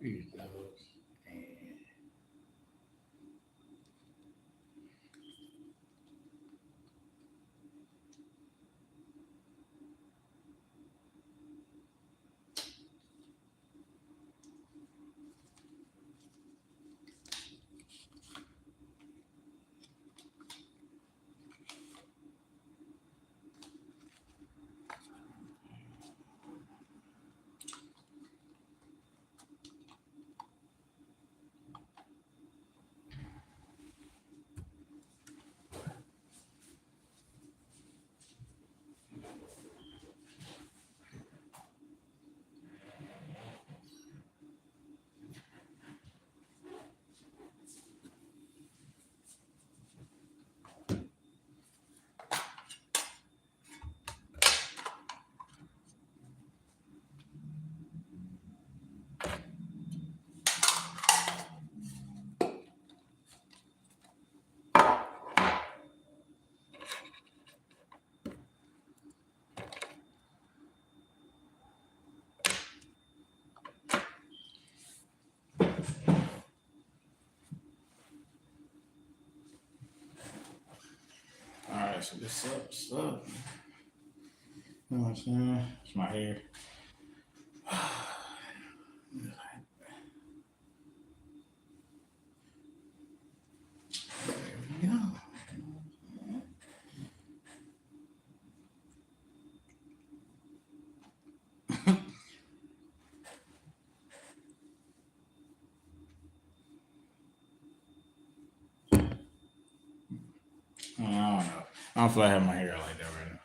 Those. And all right, so this up. You know what I'm saying? It's my hair. There we go. I don't know. I don't feel like having my hair like that right now.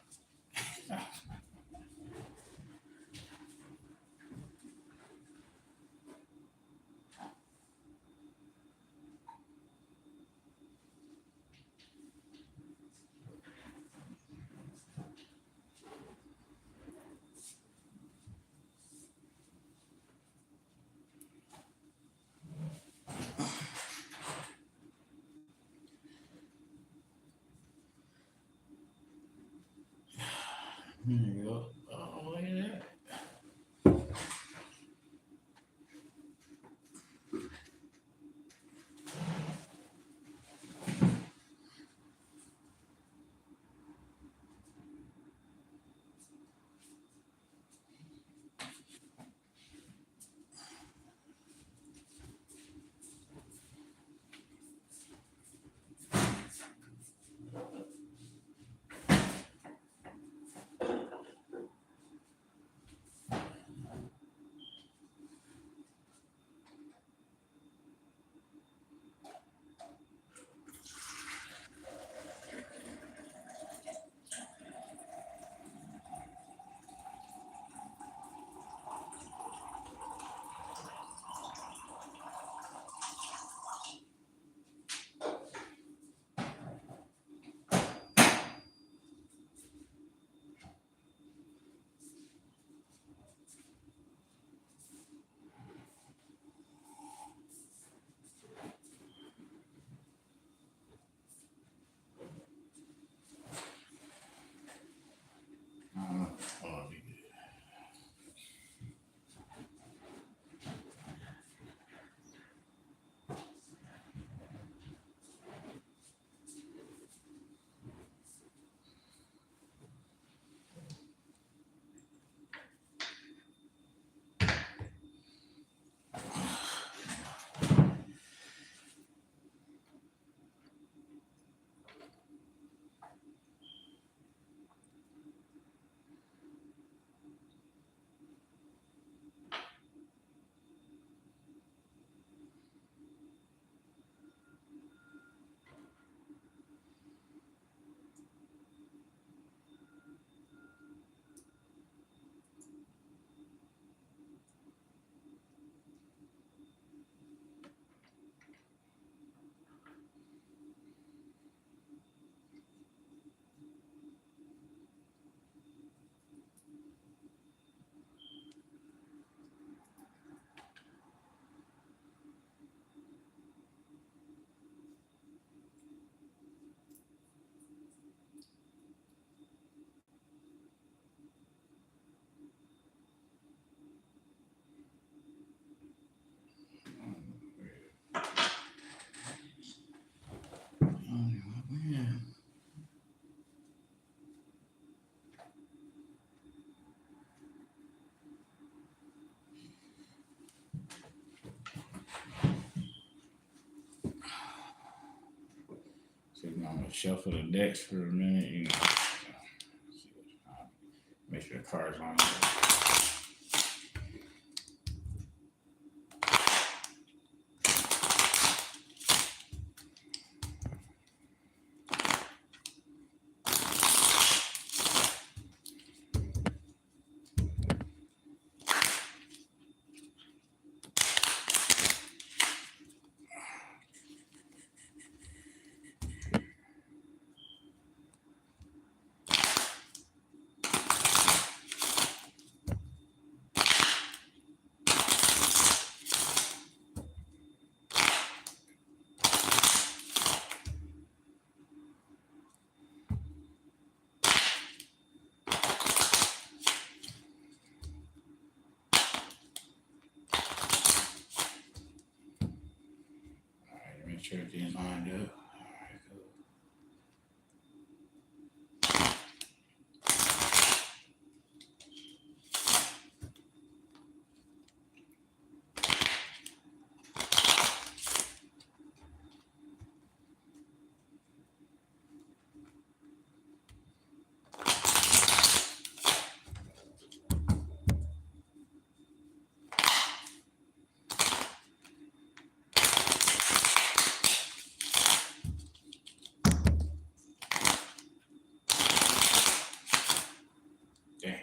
shuffle the decks for a minute, you know. Make sure the cards on. Make sure it's getting lined up. All right, cool. Dang.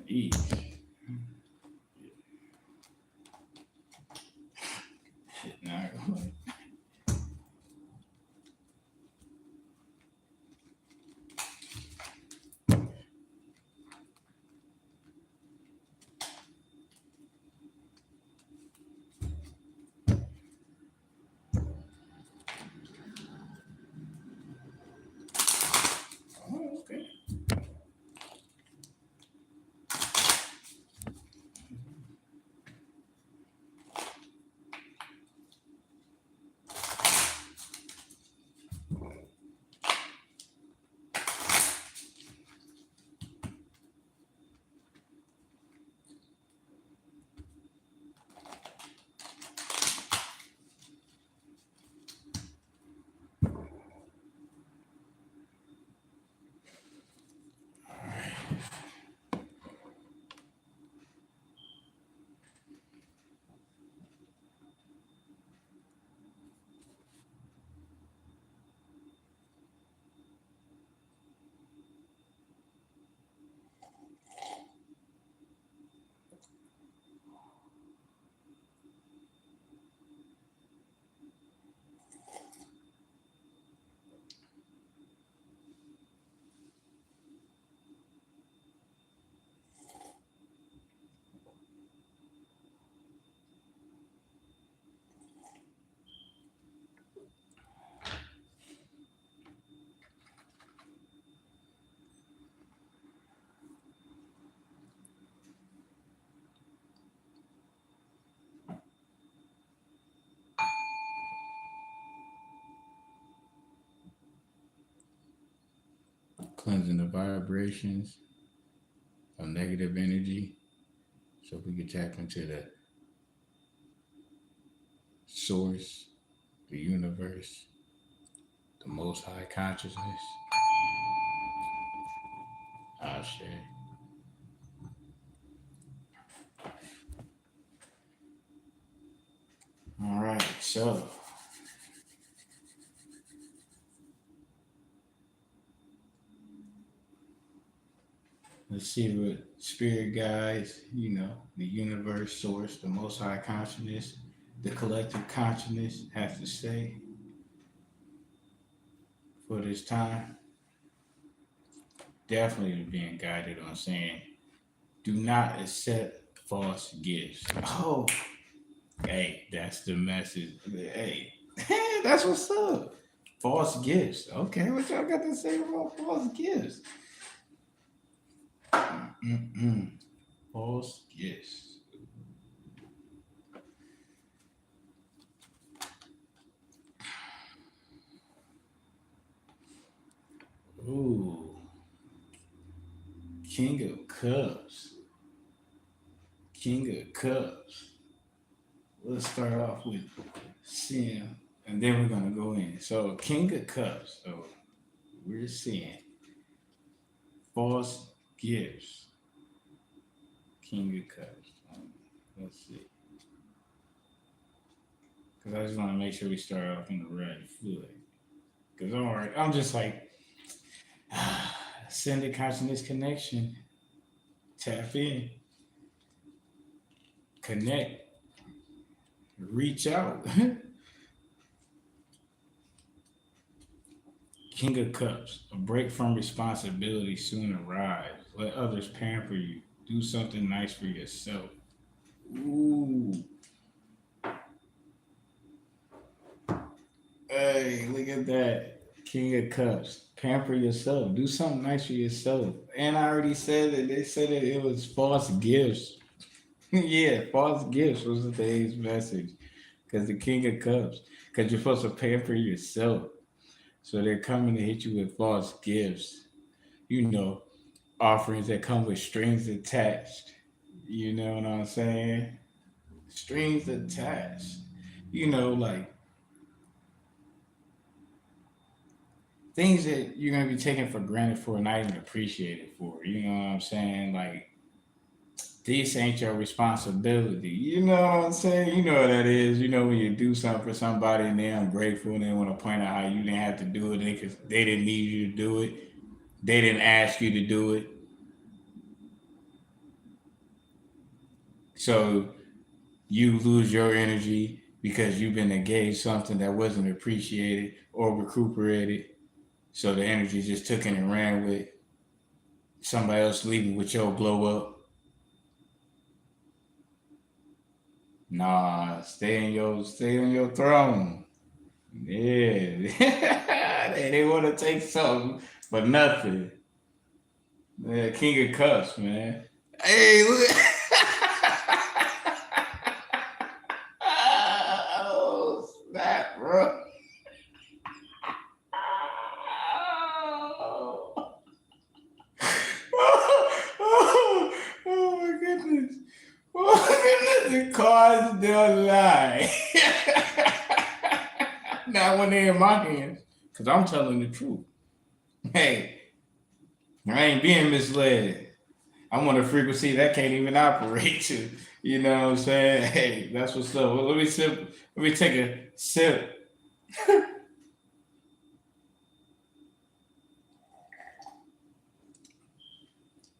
E. Now, oh, okay. Cleansing the vibrations of negative energy so we can tap into the source, the universe, the most high consciousness. Ashe. All right, so let's see what spirit guides, the universe, source, the most high consciousness, the collective consciousness have to say. for this time, definitely being guided on saying, do not accept false gifts. Oh, hey, that's the message. Hey, that's what's up. False gifts. Okay, what y'all got to say about false gifts? Mm-mm. False gifts. Ooh, King of Cups. King of Cups. Let's start off with Sin, and then we're gonna go in. So, King of Cups. So, we're seeing false gifts. King of Cups. Let's see. Because I just want to make sure we start off in the right foot. Because I'm just like, send a consciousness connection. Tap in. Connect. Reach out. King of Cups. A break from responsibility soon arrives. Let others pamper you. Do something nice for yourself. Ooh. Hey, look at that. King of Cups. Pamper yourself. Do something nice for yourself. And I already said that they said that it was false gifts. Yeah, false gifts was today's message. Because the King of Cups. Because you're supposed to pamper yourself. So they're coming to hit you with false gifts. You know, offerings that come with strings attached. You know what I'm saying? Strings attached. You know, like things that you're gonna be taking for granted for, not even appreciated for. You know what I'm saying? Like this ain't your responsibility. You know what I'm saying? You know what that is. You know when you do something for somebody and they're ungrateful and they want to point out how you didn't have to do it because they didn't need you to do it. They didn't ask you to do it. So you lose your energy because you've been engaged something that wasn't appreciated or recuperated. So the energy just took it and ran with somebody else leaving with your blow up. Nah, stay on your throne. Yeah. they want to take something, but nothing. Yeah, King of Cups, man. Hey, look. Oh, snap, bro. Oh my goodness. Oh my goodness. The cards don't lie. Not when they're in my hands. Because I'm telling the truth. Hey, I ain't being misled. I'm on a frequency that can't even operate to. You know what I'm saying? Hey, that's what's up. Well, let me sip. Let me take a sip.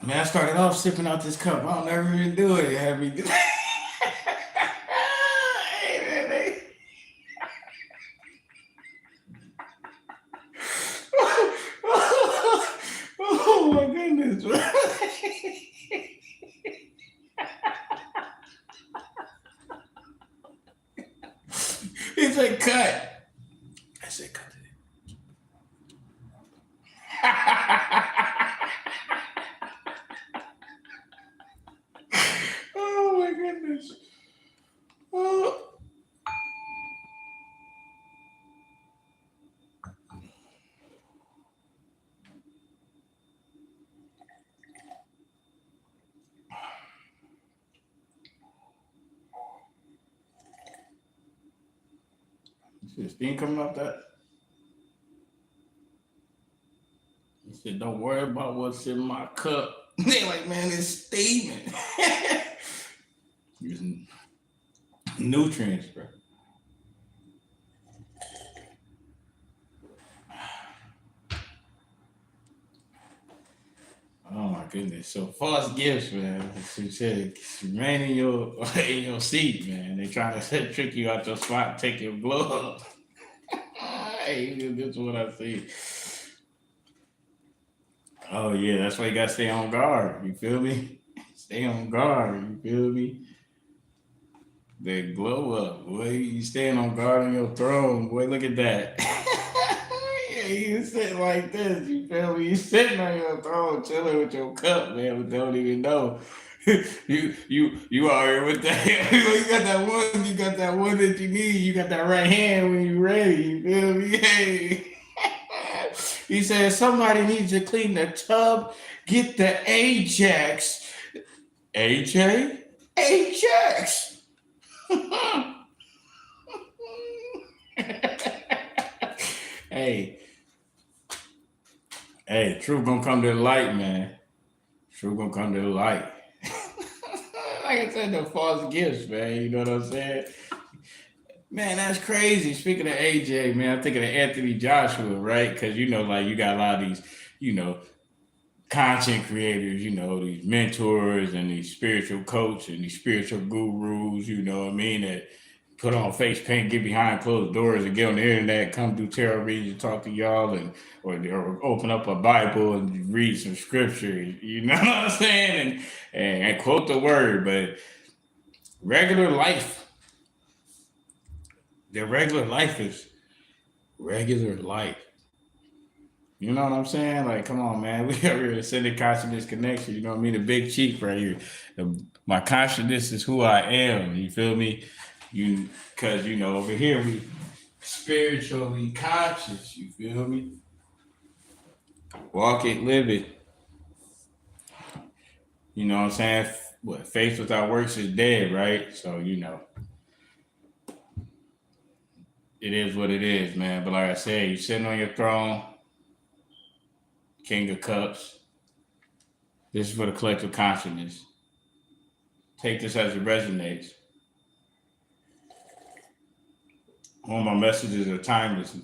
Man, I started off sipping out this cup. I don't ever even do it. Have me do Oh my goodness. He said cut. I said cut it. Oh my goodness. Oh. Is steam coming up that? He said, don't worry about what's in my cup. They like, man, it's steaming. Using nutrients, bro. Oh my goodness. So false gifts, man. She said remain in your seat, man. They trying to trick you out your spot, take your gloves. Hey, this is what I see. Oh yeah, that's why you gotta stay on guard. You feel me? Stay on guard. You feel me? The glow up, boy. You staying on guard on your throne, boy. Look at that. Yeah, you sitting like this. You feel me? You sitting on your throne, chilling with your cup, man. But don't even know. You out here with that. You got that one. You got that one that you need. You got that right hand when you ready. You feel me? Hey. He said somebody needs to clean the tub. Get the Ajax. AJ? Ajax. Hey, hey, truth gonna come to the light, man. Truth gonna come to the light. Like I said, the false gifts, man. You know what I'm saying? Man, that's crazy. Speaking of AJ, man, I'm thinking of Anthony Joshua, right? Because you know, like you got a lot of these, you know, content creators, you know, these mentors and these spiritual coach and these spiritual gurus, you know what I mean, that put on face paint, get behind closed doors and get on the internet, come do tarot readings and talk to y'all and or open up a Bible and read some scripture, you know what I'm saying? And quote the word, but regular life, their regular life is regular life. You know what I'm saying? Like, come on, man. We are here to send a consciousness connection. You know what I mean? The big chief right here. My consciousness is who I am. You feel me? You, because you know, over here we spiritually conscious. You feel me? Walk it, live it. You know what I'm saying? What faith without works is dead, right? So you know, it is what it is, man. But like I said, you sitting on your throne, King of Cups. This is for the collective consciousness. Take this as it resonates. All my messages are timeless.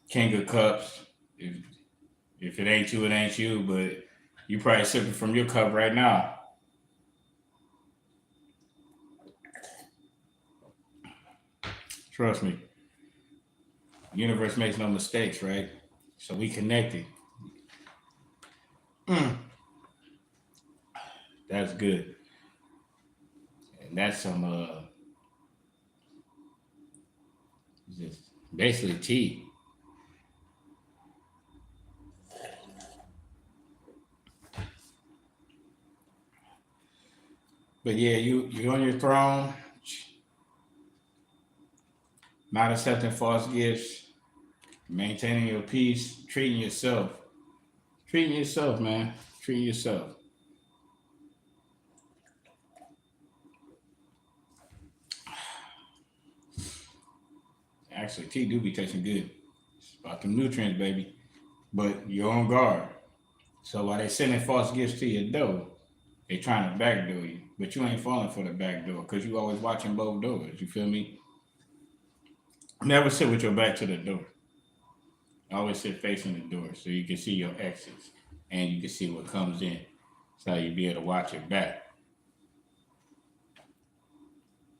King of Cups. If it ain't you, it ain't you. But you probably sipping from your cup right now. Trust me. Universe makes no mistakes, right? So we connected. Mm, that's good. And that's some just basically tea. But yeah, you on your throne, not accepting false gifts, maintaining your peace, treating yourself. Treating yourself, man. Treating yourself. Actually, tea do be tasting good. It's about them nutrients, baby. But you're on guard. So while they sending false gifts to your door, they trying to backdoor you. But you ain't falling for the back door because you always watching both doors. You feel me? Never sit with your back to the door. Always sit facing the door so you can see your exits and you can see what comes in. So you be able to watch it back.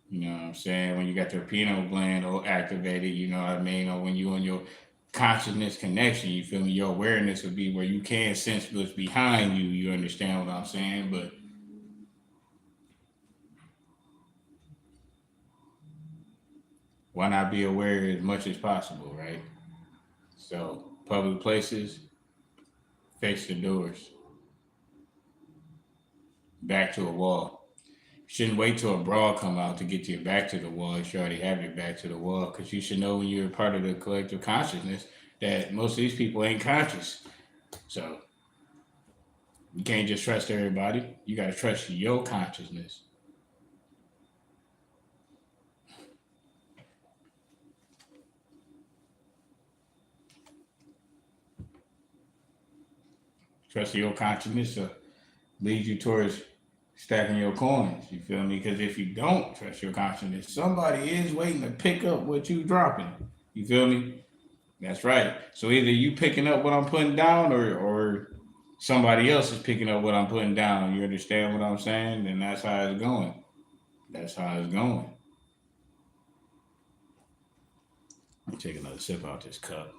You know what I'm saying? When you got your pineal gland all activated, you know what I mean? Or when you on your consciousness connection, you feel me? Your awareness would be where you can sense what's behind you. You understand what I'm saying? But why not be aware as much as possible, right? So public places, face the doors, back to a wall. Shouldn't wait till a brawl come out to get your back to the wall. You should already have your back to the wall because you should know when you're a part of the collective consciousness that most of these people ain't conscious. So you can't just trust everybody. You got to trust your consciousness. Trust your consciousness to lead you towards stacking your coins. You feel me? Because if you don't trust your consciousness, somebody is waiting to pick up what you dropping. You feel me? That's right. So either you picking up what I'm putting down or somebody else is picking up what I'm putting down. You understand what I'm saying? And that's how it's going. That's how it's going. Let me take another sip out this cup.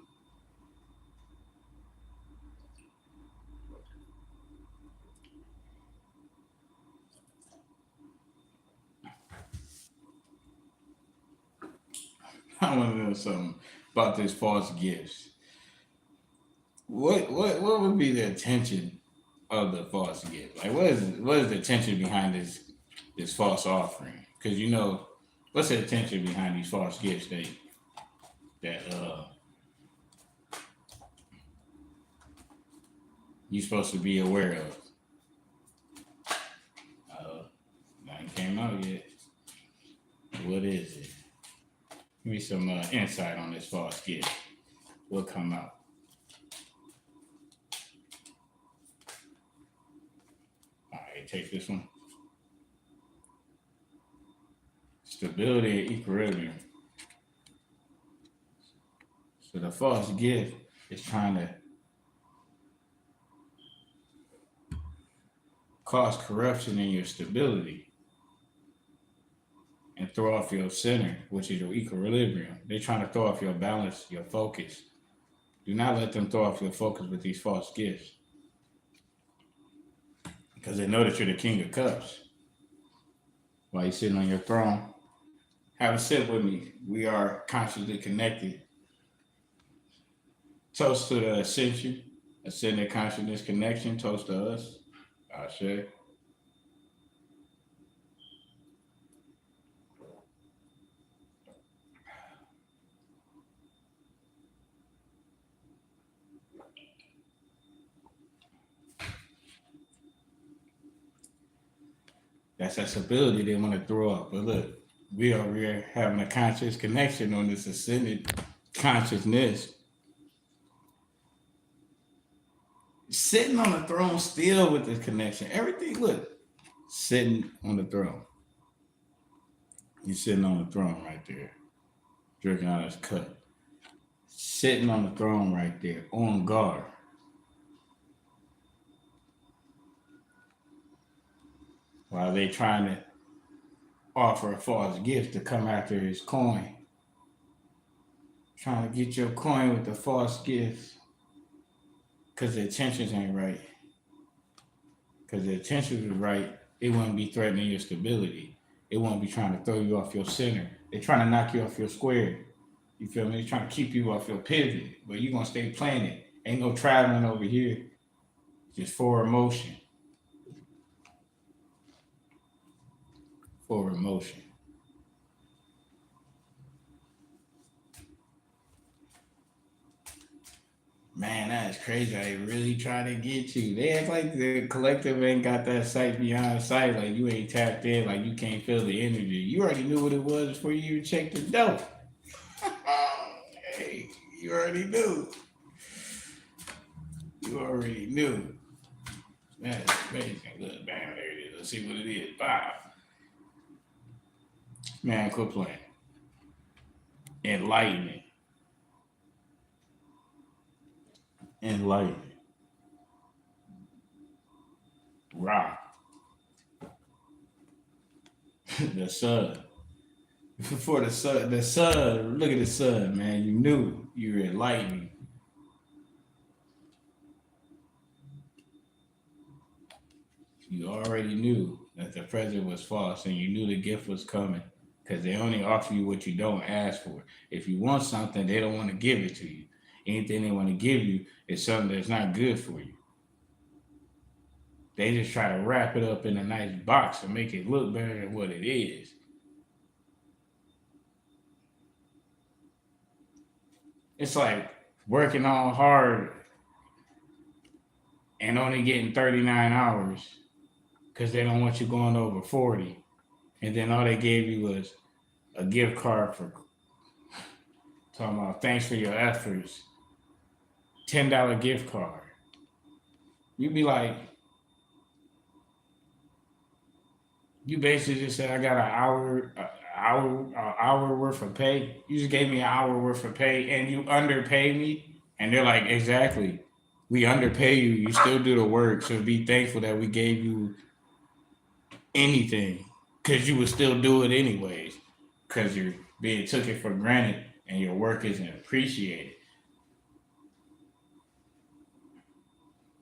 I want to know something about this false gifts. What would be the intention of the false gift? Like what is the intention behind this false offering? Because what's the intention behind these false gifts that you're supposed to be aware of? Nothing came out yet. What is it? Give me some insight on this false gift. What come out? All right, take this one. Stability and equilibrium. So the false gift is trying to cause corruption in your stability and throw off your center, which is your equilibrium. They're trying to throw off your balance, your focus. Do not let them throw off your focus with these false gifts. Because they know that you're the King of Cups. While you're sitting on your throne, have a sip with me. We are consciously connected. Toast to the ascension, ascended consciousness connection. Toast to us. Ashe. That's that stability they want to throw up. But look, we are here having a conscious connection on this ascended consciousness. Sitting on the throne still with this connection. Everything, look, sitting on the throne. You're sitting on the throne right there, drinking out his cup. Sitting on the throne right there, on guard. While they trying to offer a false gift to come after his coin. Trying to get your coin with the false gift. Because the intentions ain't right. Because the intentions are right, it wouldn't be threatening your stability. It won't be trying to throw you off your center. They're trying to knock you off your square. You feel me? They're trying to keep you off your pivot, but you're going to stay playing it. Ain't no traveling over here. Just forward motion. Forward motion. Man, that's crazy. They really trying to get you. They act like the collective ain't got that sight beyond sight. Like you ain't tapped in. Like you can't feel the energy. You already knew what it was before you even checked the dope. Hey, you already knew. You already knew. That's amazing. Look, bam, there it is. Let's see what it is. Wow. Man, quit playing. Enlightenment. Enlightenment. Rock. The sun. For the sun, look at the sun, man. You knew you were enlightened. You already knew that the present was false and you knew the gift was coming because they only offer you what you don't ask for. If you want something, they don't want to give it to you. Anything they want to give you is something that's not good for you. They just try to wrap it up in a nice box and make it look better than what it is. It's like working all hard and only getting 39 hours because they don't want you going over 40. And then all they gave you was a gift card for talking about thanks for your efforts. $10 gift card. You'd be like, you basically just said I got an hour worth of pay. You just gave me an hour worth of pay and you underpay me. And they're like, exactly. We underpay you. You still do the work. So be thankful that we gave you anything because you would still do it anyways because you're being took it for granted and your work isn't appreciated.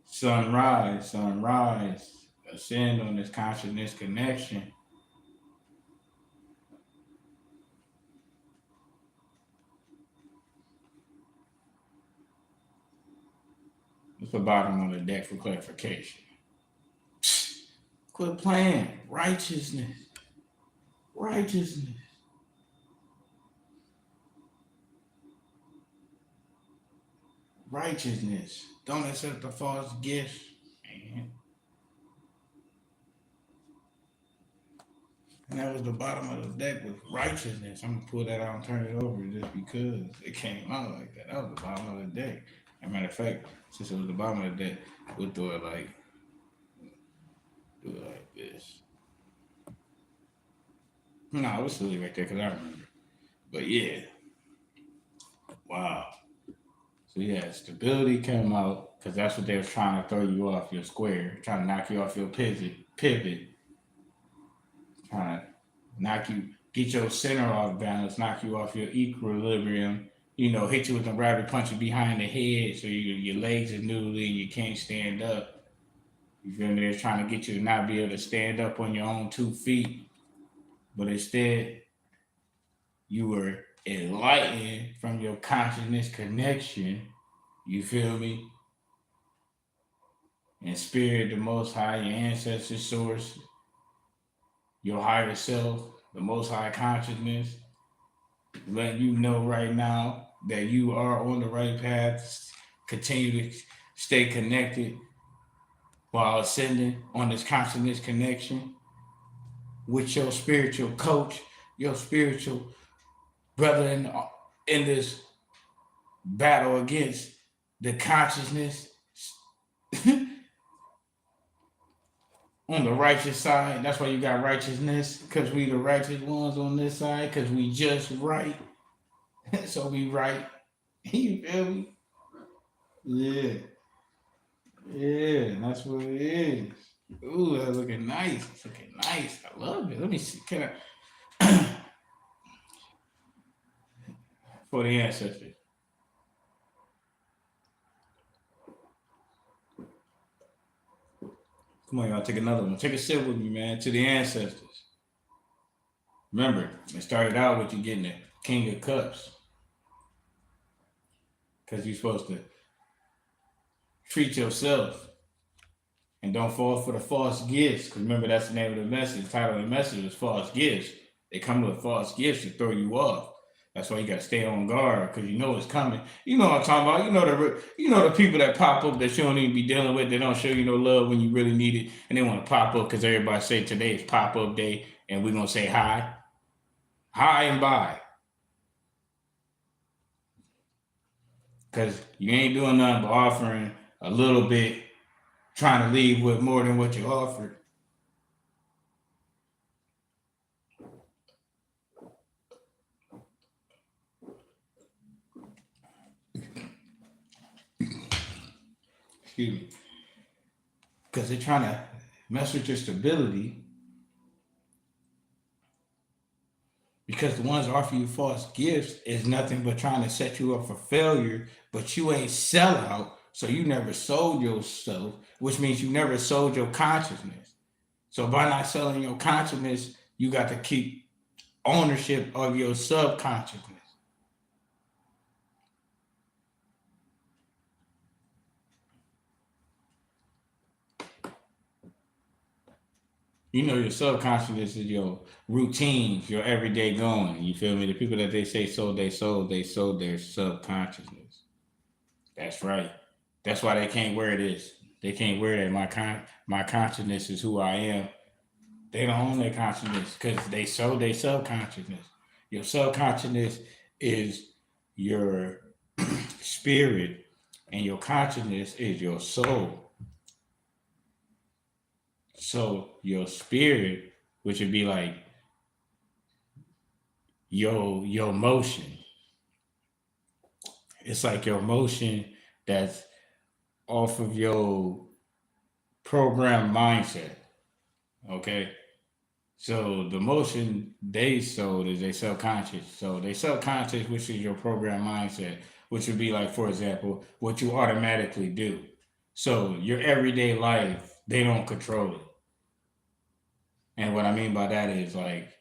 Sunrise, sunrise, ascend on this consciousness connection. It's the bottom of the deck for clarification. Quit playing. Righteousness. Righteousness. Righteousness. Don't accept the false gifts. Man. And that was the bottom of the deck with righteousness. I'm gonna pull that out and turn it over just because it came out like that. That was the bottom of the deck. As a matter of fact, since it was the bottom of the deck, we'll do it like this. No, it was silly right there because I remember. But yeah. Wow. So yeah, stability came out because that's what they were trying to throw you off your square, trying to knock you off your pivot, trying to knock you, get your center off balance, knock you off your equilibrium, hit you with a rabbit punch behind the head so your legs are noodly and you can't stand up. You feel me? They're trying to get you to not be able to stand up on your own 2 feet, but instead you were enlightened from your consciousness connection. You feel me? And spirit, the most high, your ancestor source, your higher self, the most high consciousness, letting you know right now that you are on the right path. Continue to stay connected while ascending on this consciousness connection with your spiritual coach, your spiritual brother in this battle against the consciousness on the righteous side. That's why you got righteousness, because we the righteous ones on this side, because we just right. So we right. You feel me? Yeah. Yeah, that's what it is. Ooh, that's looking nice. It's looking nice. I love it. Let me see. Can I for the ancestors? Come on, y'all, take another one. Take a sip with me, man. To the ancestors. Remember, it started out with you getting the King of Cups. Because you're supposed to treat yourself and don't fall for the false gifts. Because remember, that's the name of the message. The title of the message is false gifts. They come with false gifts to throw you off. That's why you gotta stay on guard, because you know it's coming. You know what I'm talking about. You know the people that pop up that you don't even be dealing with. They don't show you no love when you really need it, and they want to pop up because everybody say today is pop up day, and we're gonna say hi and bye, because you ain't doing nothing but offering a little bit, trying to leave with more than what you offered. Excuse me. Because they're trying to mess with your stability. Because the ones offer you false gifts is nothing but trying to set you up for failure, but you ain't sell out, so you never sold yourself, which means you never sold your consciousness. So by not selling your consciousness, you got to keep ownership of your subconsciousness. You know, your subconsciousness is your routines, your everyday going. You feel me? The people that they say sold their subconsciousness. That's right. That's why they can't wear this. They can't wear that. My consciousness is who I am. They don't own their consciousness because they sold their subconsciousness. Your subconsciousness is your spirit, and your consciousness is your soul. So your spirit, which would be like your emotion. It's like your emotion that's off of your programmed mindset. Okay. So the motion they sold is they subconscious. So they subconscious, which is your program mindset, which would be like, for example, what you automatically do. So your everyday life, they don't control it. And what I mean by that is like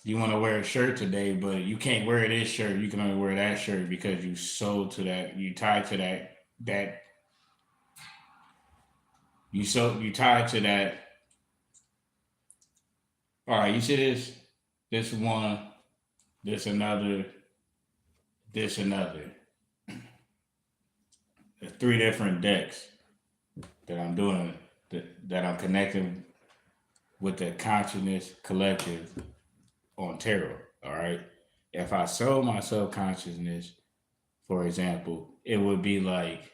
you want to wear a shirt today, but you can't wear this shirt. You can only wear that shirt because you sold to that. You tied to that you tied to that. All right, you see this one, this another, this another. There's three different decks that I'm doing that I'm connecting with the consciousness collective on tarot. All right. If I sold my subconsciousness, for example, it would be like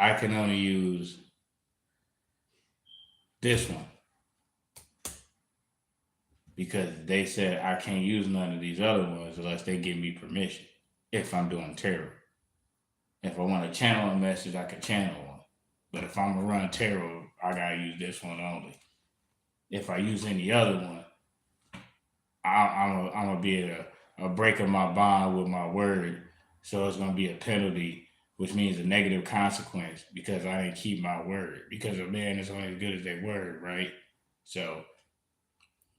I can only use this one because they said I can't use none of these other ones unless they give me permission if I'm doing tarot. If I want to channel a message, I can channel one. But if I'm gonna run tarot, I gotta use this one only. If I use any other one, I'm gonna be a breaking my bond with my word. So it's gonna be a penalty, which means a negative consequence because I didn't keep my word. Because a man is only as good as their word, right? So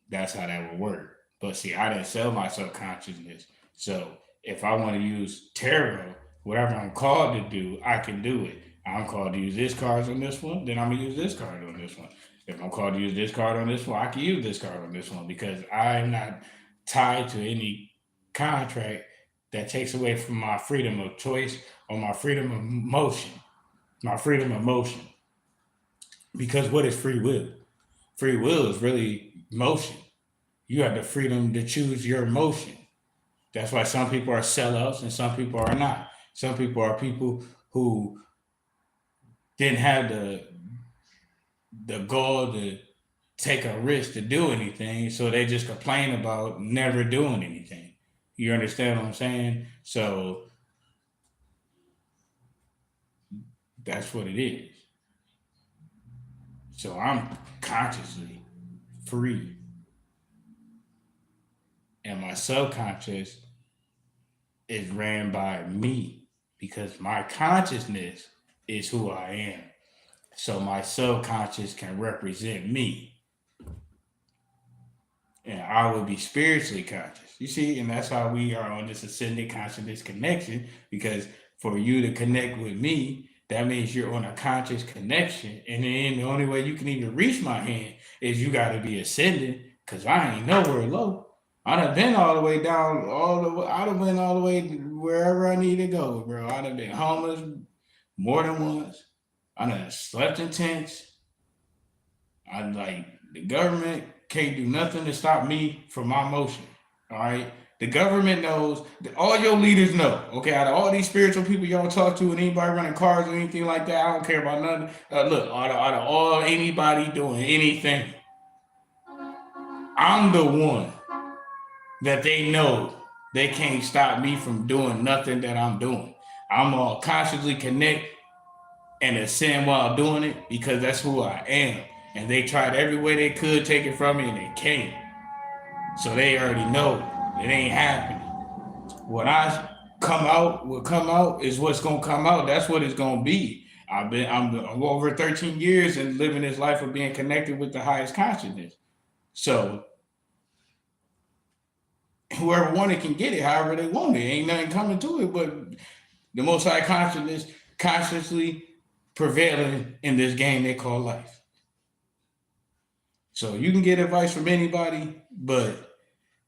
that's how that would work. But see, I didn't sell my subconsciousness. So if I want to use tarot, whatever I'm called to do, I can do it. I'm called to use this card on this one, then I'm gonna use this card on this one. If I'm called to use this card on this one, I can use this card on this one because I'm not tied to any contract that takes away from my freedom of choice or my freedom of motion. My freedom of motion. Because what is free will? Free will is really motion. You have the freedom to choose your motion. That's why some people are sellouts and some people are not. Some people are people who didn't have the goal to take a risk to do anything, so they just complain about never doing anything. You understand what I'm saying? So that's what it is. So I'm consciously free, and my subconscious is ran by me because my consciousness is who I am. So my subconscious can represent me. And I will be spiritually conscious. You see, and that's how we are on this ascended consciousness connection. Because for you to connect with me, that means you're on a conscious connection. And then the only way you can even reach my hand is you got to be ascending. Because I ain't nowhere low. I done been all the way down, all the way. I done been all the way wherever I need to go, bro. I done been homeless more than once. I done slept in tents. I like the government can't do nothing to stop me from my motion. All right. The government knows, all your leaders know. Okay, out of all these spiritual people y'all talk to, and anybody running cars or anything like that, I don't care about nothing. Look, out of all anybody doing anything, I'm the one that they know they can't stop me from doing nothing that I'm doing. I'm gonna consciously connect and ascend while doing it because that's who I am. And they tried every way they could take it from me and they can't. So they already know it ain't happening. What I what come out is what's gonna come out. That's what it's gonna be. I'm over 13 years and living this life of being connected with the highest consciousness. So whoever wanted can get it however they want it. Ain't nothing coming to it, but the most high consciousness consciously prevailing in this game they call life. So you can get advice from anybody, but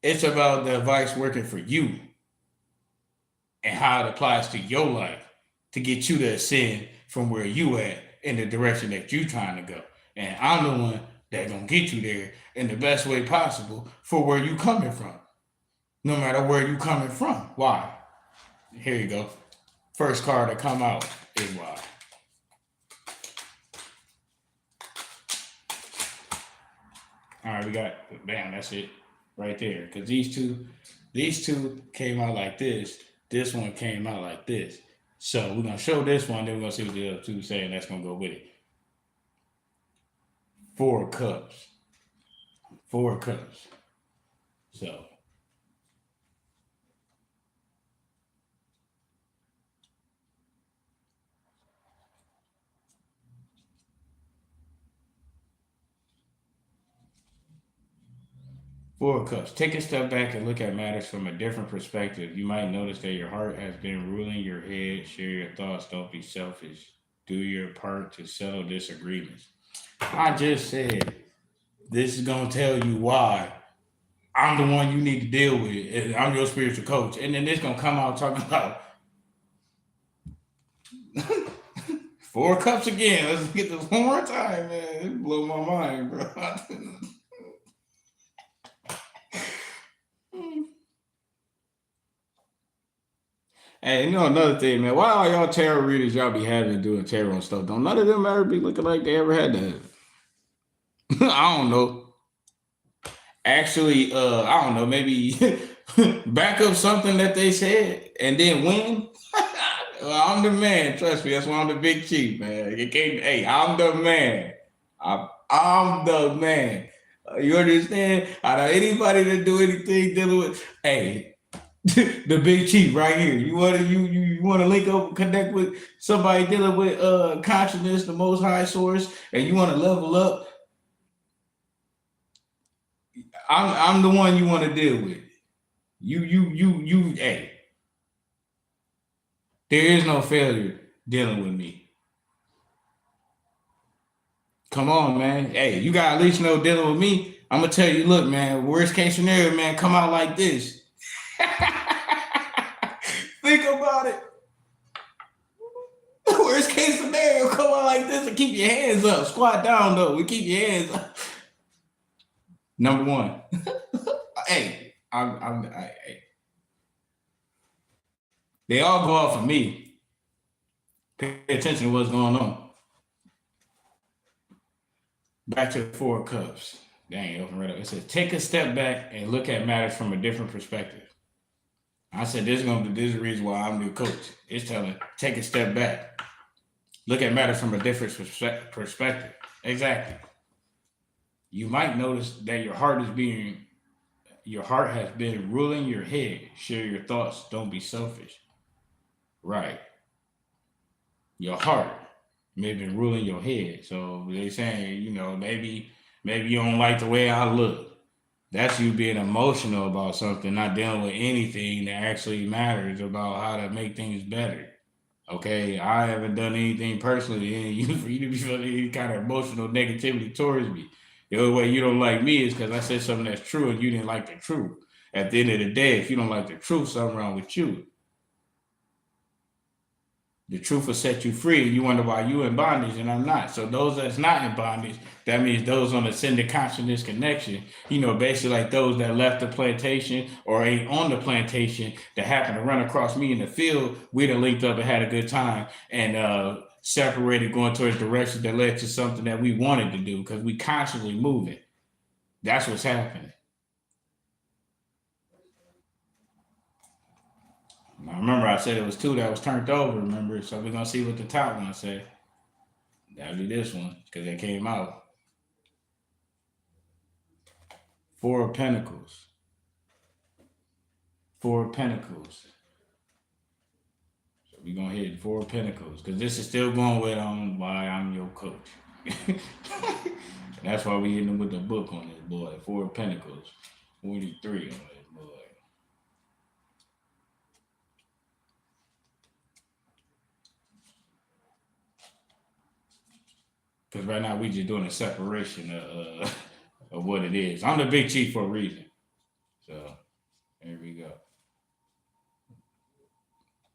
it's about the advice working for you and how it applies to your life to get you to ascend from where you at in the direction that you trying to go. And I'm the one that gonna get you there in the best way possible for where you coming from. No matter where you coming from. Why? Here you go. First card to come out is why. All right, we got, bam, that's it right there. Because these two came out like this. This one came out like this. So we're going to show this one, then we're going to see what the other two say, and that's going to go with it. 4 cups. Four of Cups. So Four of Cups. Take a step back and look at matters from a different perspective. You might notice that your heart has been ruling your head. Share your thoughts. Don't be selfish. Do your part to settle disagreements. I just said this is gonna tell you why I'm the one you need to deal with. And I'm your spiritual coach. And then this gonna come out talking about Four of Cups again. Let's get this one more time, man. It blew my mind, bro. Hey, you know another thing, man. Why are y'all tarot readers y'all be having doing tarot and stuff? Don't none of them ever be looking like they ever had that? I don't know. Actually, I don't know. Maybe back up something that they said and then win. Well, I'm the man. Trust me. That's why I'm the big chief, man. You can't. Hey, I'm the man. I'm the man. You understand? Out of anybody that do anything dealing with, hey, the big chief right here. You want to link up, connect with somebody dealing with consciousness, the Most High Source, and you want to level up. I'm the one you want to deal with. You. Hey, there is no failure dealing with me. Come on, man. Hey, you got at least know dealing with me. I'm gonna tell you, look, man. Worst case scenario, man, come out like this. Think about it. Worst case scenario, come out like this and keep your hands up. Squat down though. We keep your hands up. Number one. Hey, hey. They all go off of me. Pay attention to what's going on. Back to the Four of Cups. Dang, open right up. It says, take a step back and look at matters from a different perspective. I said, this is the reason why I'm the coach. It's telling, take a step back. Look at matters from a different perspective. Exactly. You might notice that your heart has been ruling your head. Share your thoughts. Don't be selfish. Right. Your heart may have been ruling your head. So they saying, maybe you don't like the way I look. That's you being emotional about something, not dealing with anything that actually matters about how to make things better. Okay, I haven't done anything personally, and for you to be feeling any kind of emotional negativity towards me. The only way you don't like me is because I said something that's true and you didn't like the truth. At the end of the day, if you don't like the truth, something wrong with you. The truth will set you free. You wonder why you in bondage and I'm not. So those that's not in bondage, that means those on the ascended consciousness connection, basically like those that left the plantation or ain't on the plantation that happened to run across me in the field, we'd have linked up and had a good time and separated going towards directions that led to something that we wanted to do because we constantly moving. That's what's happening. Now, remember, I said it was two that was turned over, remember? So we're going to see what the top one say. That'll be this one because it came out. Four of Pentacles. Four of Pentacles. So we're going to hit Four of Pentacles because this is still going with why I'm your coach. That's why we hitting with the book on this boy. Four of Pentacles. 43 on this boy. Because right now we just doing a separation of what it is. I'm the big chief for a reason. So here we go.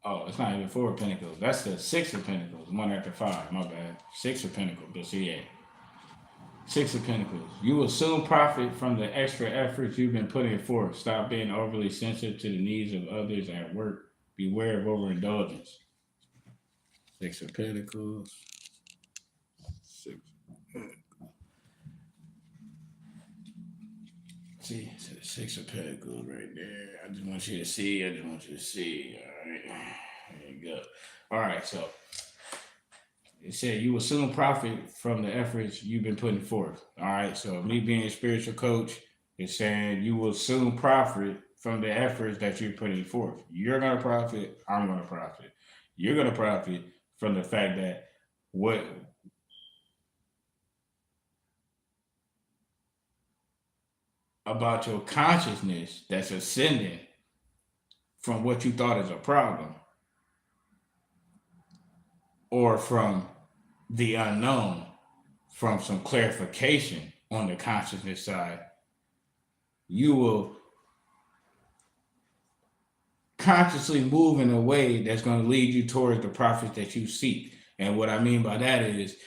Oh, it's not even Four of Pentacles. That's the Six of Pentacles. One after five. My bad. Six of Pentacles. But see, yeah. Six of Pentacles. You will soon profit from the extra efforts you've been putting forth. Stop being overly sensitive to the needs of others at work. Beware of overindulgence. Six of Pentacles. See, so the Six of Pentacles right there. I just want you to see. All right. There you go. All right. So it said you will soon profit from the efforts you've been putting forth. All right. So me being a spiritual coach, It's saying you will soon profit from the efforts that you're putting forth. You're going to profit. I'm going to profit. You're going to profit from the fact that what about your consciousness that's ascending from what you thought is a problem or from the unknown, from some clarification on the consciousness side, you will consciously move in a way that's going to lead you towards the profits that you seek. And what I mean by that is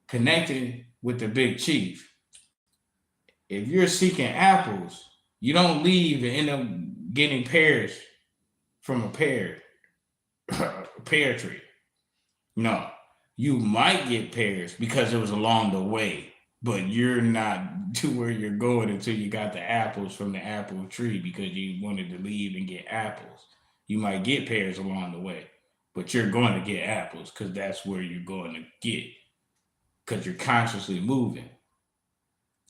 connecting with the big chief. If you're seeking apples, you don't leave and end up getting pears from a pear tree. No, you might get pears because it was along the way, but you're not to where you're going until you got the apples from the apple tree because you wanted to leave and get apples. You might get pears along the way, but you're going to get apples because that's where you're going to get because you're consciously moving.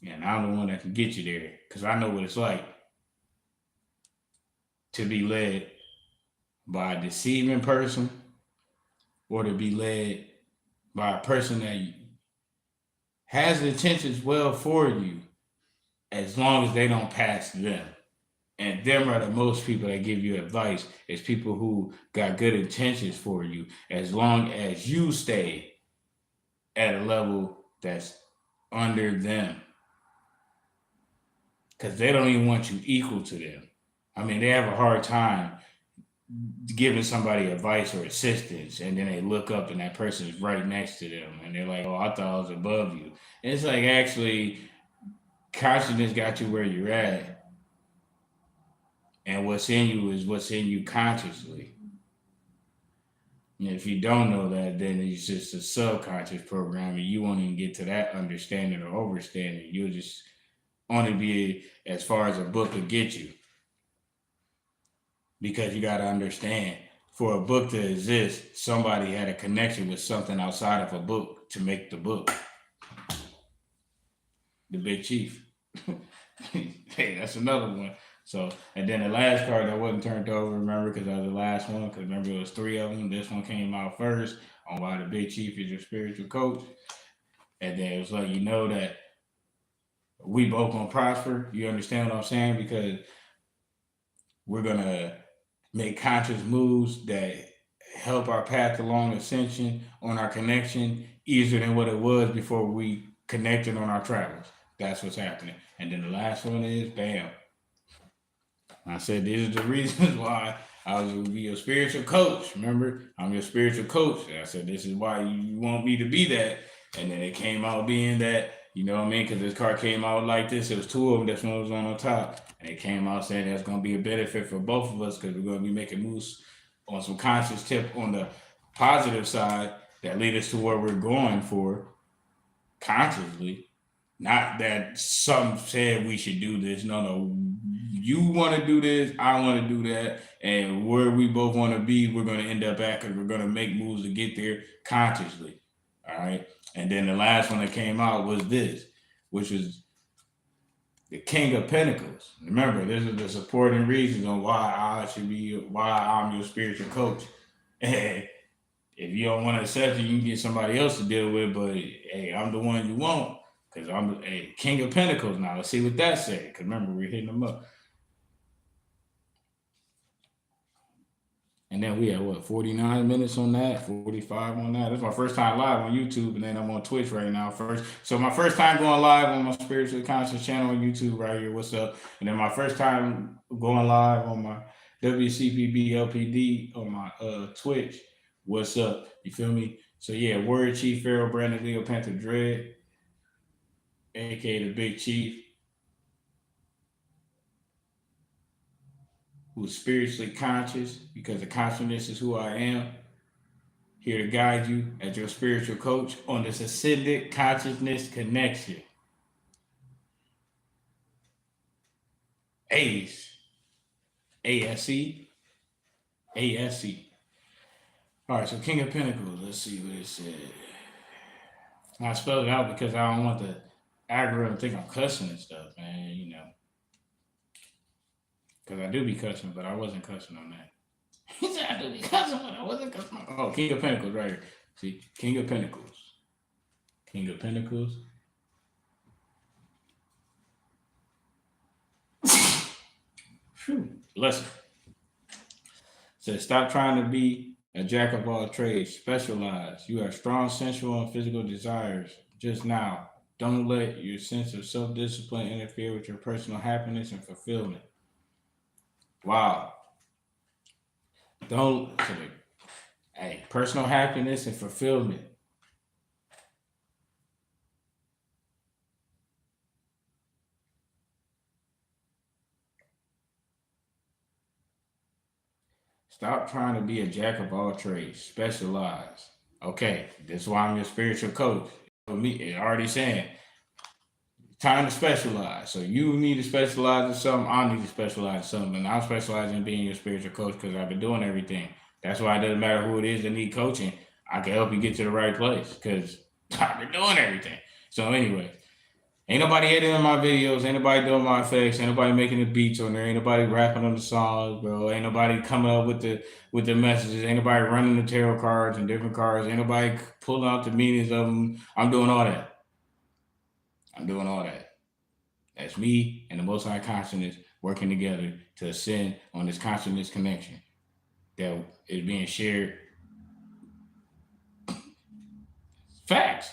And I'm the one that can get you there because I know what it's like to be led by a deceiving person or to be led by a person that has intentions well for you as long as they don't pass them. And them are the most people that give you advice is people who got good intentions for you as long as you stay at a level that's under them. Because they don't even want you equal to them. I mean, they have a hard time giving somebody advice or assistance, and then they look up and that person is right next to them, and they're like, "Oh, I thought I was above you." And it's like actually, consciousness got you where you're at, and what's in you is what's in you consciously. And if you don't know that, then it's just a subconscious program, and you won't even get to that understanding or overstanding. You'll just only be as far as a book will get you. Because you got to understand, for a book to exist, somebody had a connection with something outside of a book to make the book. The big chief. Hey, that's another one. So, and then the last card that wasn't turned over, remember, because that was the last one, because remember it was three of them. This one came out first on why the big chief is your spiritual coach. And then it was like, you know that we both gonna prosper. You understand what I'm saying? Because we're gonna make conscious moves that help our path along ascension on our connection easier than what it was before we connected on our travels. That's what's happening. And then the last one is bam. I said these are the reasons why I was be your spiritual coach. Remember, I'm your spiritual coach. And I said this is why you want me to be that. And then it came out being that, you know what I mean? Because this card came out like this. It was two of them. This one was on top. And it came out saying that's going to be a benefit for both of us because we're going to be making moves on some conscious tip on the positive side that lead us to where we're going for consciously. Not that some said we should do this. No. You want to do this, I want to do that, and where we both want to be, we're going to end up at because we're going to make moves to get there consciously. All right. And then the last one that came out was this, which was the King of Pentacles. Remember, this is the supporting reasons on why I'm your spiritual coach. And if you don't want to accept it, you can get somebody else to deal with. But hey, I'm the one you want because I'm the King of Pentacles now. Let's see what that said. Because remember, we're hitting them up. And then we had 49 minutes on that, 45 on that. That's my first time live on YouTube, and then I'm on Twitch right now first. So my first time going live on my Spiritually Conscious channel on YouTube right here. What's up? And then my first time going live on my WCPB LPD on my Twitch. What's up? You feel me? So yeah, Word Chief Pharaoh Brandon Leo Panther Dread, aka the Big Chief, who's spiritually conscious because the consciousness is who I am. Here to guide you as your spiritual coach on this ascended consciousness connection. ACE. ASE. ASE. All right, so King of Pentacles. Let's see what it said. I spelled it out because I don't want the algorithm think I'm cussing and stuff, man. Because I do be cussing, but I wasn't cussing on that. He said I do be cussing, but I wasn't cussing. Oh, King of Pentacles right here. See, King of Pentacles. King of Pentacles. Phew. Listen. Says stop trying to be a jack of all trades. Specialize. You have strong sensual and physical desires. Just now, don't let your sense of self-discipline interfere with your personal happiness and fulfillment. Wow. Don't. Hey, personal happiness and fulfillment. Stop trying to be a jack of all trades. Specialize. Okay, this is why I'm your spiritual coach. For me, already saying, time to specialize. So you need to specialize in something. I need to specialize in something. And I'm specializing in being your spiritual coach because I've been doing everything. That's why it doesn't matter who it is that need coaching. I can help you get to the right place because I've been doing everything. So anyway, ain't nobody editing my videos. Ain't nobody doing my effects. Ain't nobody making the beats on there. Ain't nobody rapping on the songs, bro. Ain't nobody coming up with the messages. Ain't nobody running the tarot cards and different cards. Ain't nobody pulling out the meanings of them. I'm doing all that. That's me and the Most High Consciousness working together to ascend on this consciousness connection that is being shared. Facts.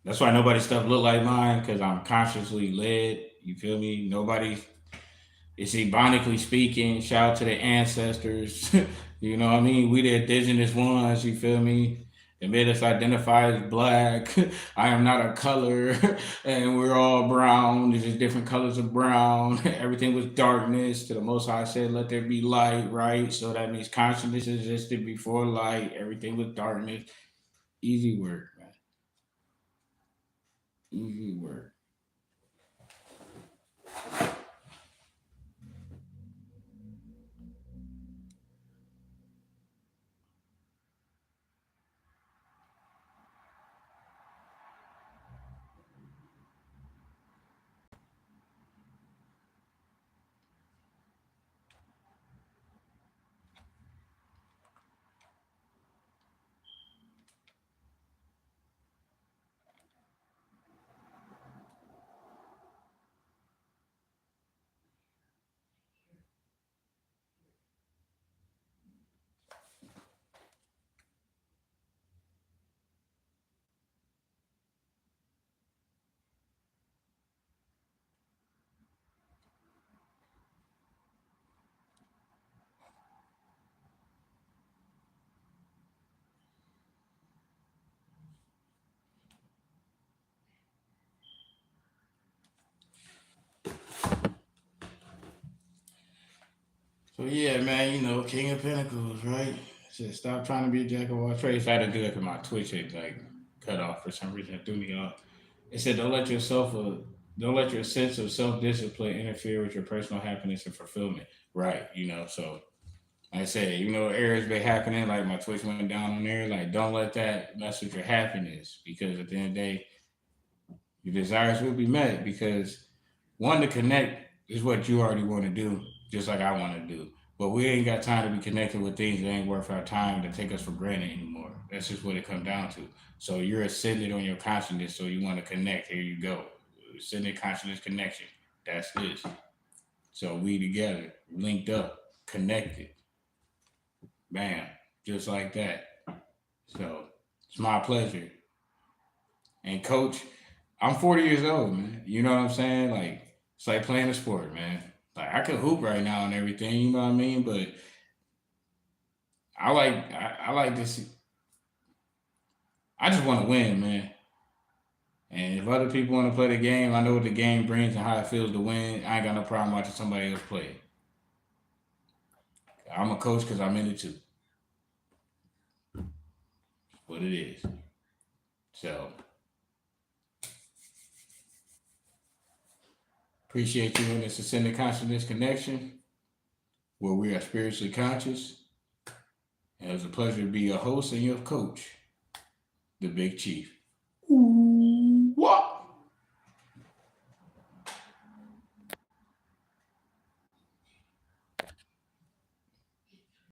That's why nobody's stuff look like mine, because I'm consciously led. You feel me? Nobody is ebonically speaking. Shout out to the ancestors. You know what I mean? We the indigenous ones. You feel me? They made us identify as black. I am not a color, and we're all brown. There's just different colors of brown. Everything was darkness. To the Most High said, "Let there be light." Right? So that means consciousness existed before light. Everything was darkness. Easy work, man. Easy work. So yeah, man, King of Pentacles, right? Said stop trying to be a jack of all trades. I had to do that because my Twitch had cut off for some reason. It threw me off. It said don't let your sense of self discipline interfere with your personal happiness and fulfillment. Right, So like I said, errors been happening. Like my Twitch went down on there. Like don't let that mess with your happiness, because at the end of the day, your desires will be met, because one, to connect is what you already want to do, just like I want to do. But we ain't got time to be connected with things that ain't worth our time to take us for granted anymore. That's just what it comes down to. So you're ascended on your consciousness, so you want to connect. Here you go. Ascended consciousness connection. That's this. So we together, linked up, connected. Bam. Just like that. So it's my pleasure. And coach, I'm 40 years old, man. You know what I'm saying? Like, it's like playing a sport, man. Like, I could hoop right now and everything, you know what I mean? But I like this. I just want to win, man. And if other people want to play the game, I know what the game brings and how it feels to win. I ain't got no problem watching somebody else play it. I'm a coach because I'm in it too. What it is. So, appreciate you in this Ascended Consciousness connection, where we are spiritually conscious. And it was a pleasure to be your host and your coach, the Big Chief.